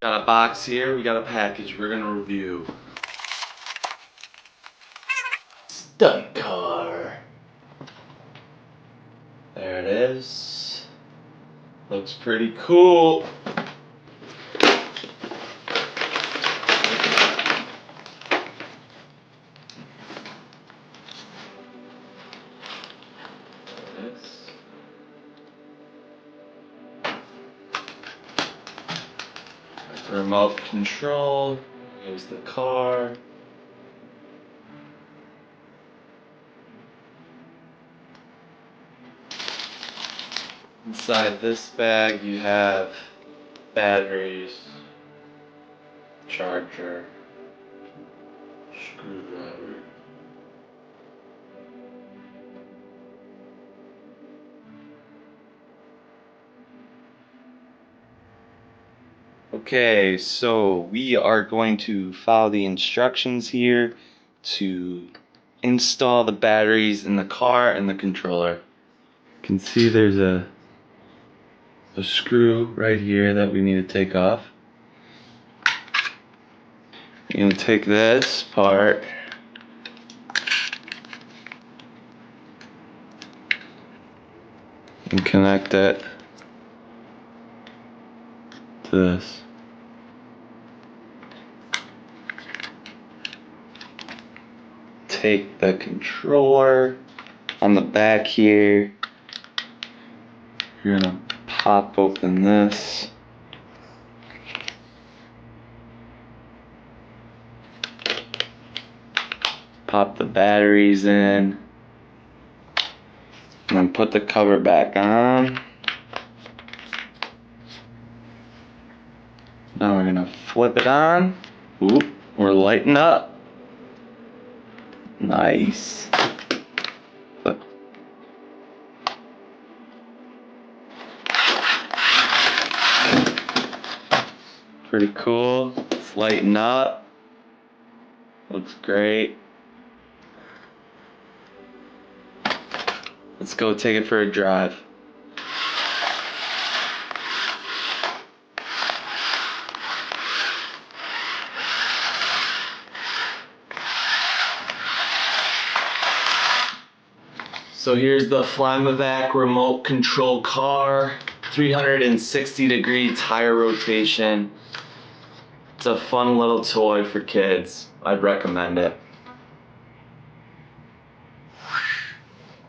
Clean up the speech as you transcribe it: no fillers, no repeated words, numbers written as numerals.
Got a box here, we got a package we're gonna review. Stunt car. There it is. Looks pretty cool. Remote control. Here's the car. Inside this bag you have batteries, charger, screwdriver. Okay, so we are going to follow the instructions here to install the batteries in the car and the controller. You can see there's a screw right here that we need to take off. You're going to take this part and connect it to this. Take the controller on the back here. You're gonna pop open this. Pop the batteries in. And then put the cover back on. Now we're gonna flip it on. Oop, we're lighting up. Nice. Pretty cool. It's lighting up. Looks great. Let's go take it for a drive. So here's the Flymevac remote control car. 360-degree tire rotation. It's a fun little toy for kids. I'd recommend it.